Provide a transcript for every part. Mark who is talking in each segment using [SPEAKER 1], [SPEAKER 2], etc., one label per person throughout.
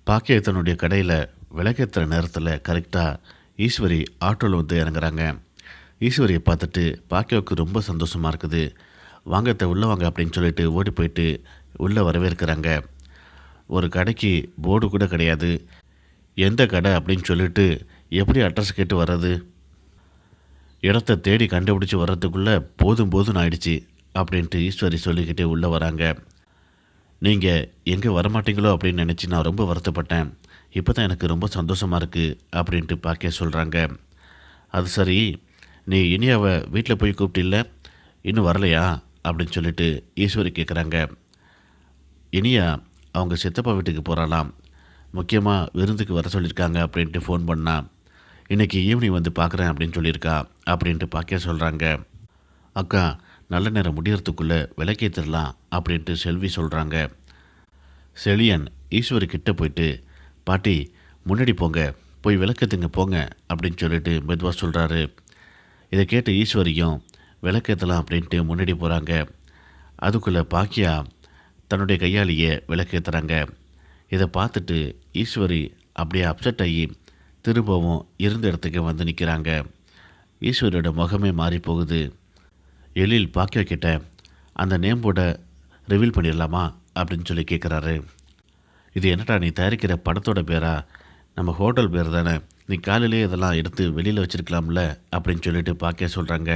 [SPEAKER 1] பாக்கியா தன்னுடைய கடையில் விளக்கேற்றுற நேரத்தில் கரெக்டாக ஈஸ்வரி ஆட்டோவில் வந்து இறங்குறாங்க. ஈஸ்வரியை பார்த்துட்டு பாக்கியாவுக்கு ரொம்ப சந்தோஷமாக இருக்குது. வாங்கத்த உள்ளே வாங்க அப்படின்னு சொல்லிட்டு ஓடி போயிட்டு உள்ளே வரவேற்கிறாங்க. ஒரு கடைக்கு போர்டு கூட கிடையாது. எந்த கடை அப்படின்னு சொல்லிட்டு எப்படி அட்ரஸ் கேட்டு வர்றது? இடத்த தேடி கண்டுபிடிச்சி வர்றதுக்குள்ளே போதும் போதும்னு ஆயிடுச்சு அப்படின்ட்டு ஈஸ்வரி சொல்லிக்கிட்டே உள்ளே வராங்க. நீங்கள் எங்கே வரமாட்டீங்களோ அப்படின்னு நினச்சி நான் ரொம்ப வருத்தப்பட்டேன். இப்போ தான் எனக்கு ரொம்ப சந்தோஷமாக இருக்குது அப்படின்ட்டு பாக்கியா சொல்கிறாங்க. அது சரி, நீ இனியாவை வீட்டில் போய் கூப்பிட்டில்ல, இன்னும் வரலையா அப்படின்னு சொல்லிட்டு ஈஸ்வரி கேட்குறாங்க. இனியா அவங்க சித்தப்பா வீட்டுக்கு போகிறாளாம். முக்கியமாக விருந்துக்கு வர சொல்லியிருக்காங்க அப்படின்ட்டு ஃபோன் பண்ணா. இன்றைக்கி ஈவினிங் வந்து பார்க்குறேன் அப்படின்னு சொல்லியிருக்கா அப்படின்ட்டு பாக்கியா சொல்கிறாங்க. அக்கா, நல்ல நேரம் முடியறதுக்குள்ளே விளக்கேற்றிடலாம் அப்படின்ட்டு செல்வி சொல்கிறாங்க. செழியன் ஈஸ்வரி கிட்டே போயிட்டு, பாட்டி முன்னாடி போங்க, போய் விளக்கேற்றுங்க போங்க அப்படின்னு சொல்லிட்டு மெதுவாக சொல்கிறாரு. இதை கேட்டு ஈஸ்வரியும் விளக்கேற்றலாம் அப்படின்ட்டு முன்னாடி போகிறாங்க. அதுக்குள்ளே பாக்கியா தன்னுடைய கையாலேயே விளக்கேற்றுறாங்க. இதை பார்த்துட்டு ஈஸ்வரி அப்படியே அப்செட் ஆகி திரும்பவும் இருந்த இடத்துக்கு வந்து நிற்கிறாங்க. ஈஸ்வரியோட முகமே மாறி போகுது. எழில் பாக்கியா கிட்ட அந்த நேம் போர்டை ரிவீல் பண்ணிடலாமா அப்படின்னு சொல்லி கேட்குறாரு. இது என்னடா நீ தயாரிக்கிற படத்தோட பேரா? நம்ம ஹோட்டல் பேர் தானே, நீ காலையிலேயே இதெல்லாம் எடுத்து வெளியில் வச்சுருக்கலாம்ல அப்படின்னு சொல்லிட்டு பாக்கியா சொல்கிறாங்க.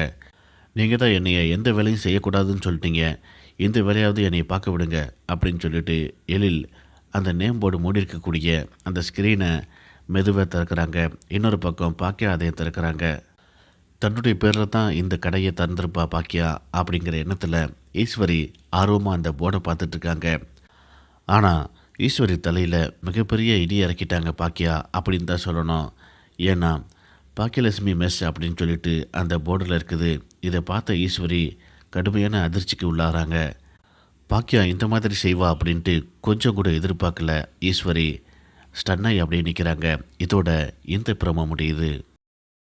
[SPEAKER 1] நீங்கள் தான் என்னைய எந்த வேலையும் செய்யக்கூடாதுன்னு சொல்லிட்டீங்க, இந்த வேலையாவது என்னை பார்க்க விடுங்க அப்படின்னு சொல்லிட்டு எழில் அந்த நேம் போர்டு மூடி இருக்கக்கூடிய அந்த ஸ்க்ரீனை மெதுவாக திறக்கிறாங்க. இன்னொரு பக்கம் பாக்கியா அதையும் திறக்கிறாங்க. தன்னுடைய பேரில் தான் இந்த கடையை திறந்திருப்பா பாக்கியா அப்படிங்கிற எண்ணத்தில் ஈஸ்வரி ஆர்வமாக அந்த போர்டை பார்த்துட்ருக்காங்க. ஆனால் ஈஸ்வரி தலையில் மிகப்பெரிய இடி இறக்கிட்டாங்க பாக்கியா அப்படின்னு தான் சொல்லணும். ஏன்னா பாக்கியலட்சுமி மெஸ் அப்படின்னு சொல்லிட்டு அந்த போர்டில் இருக்குது. இதை பார்த்த ஈஸ்வரி கடுமையான அதிர்ச்சிக்கு உள்ளாராங்க. பாக்கியா இந்த மாதிரி செய்வா அப்படின்ட்டு கொஞ்சம் கூட எதிர்பார்க்கல ஈஸ்வரி. ஸ்டன்னாய் அப்படியே நிற்கிறாங்க. இதோட இந்த பிரம முடியுது.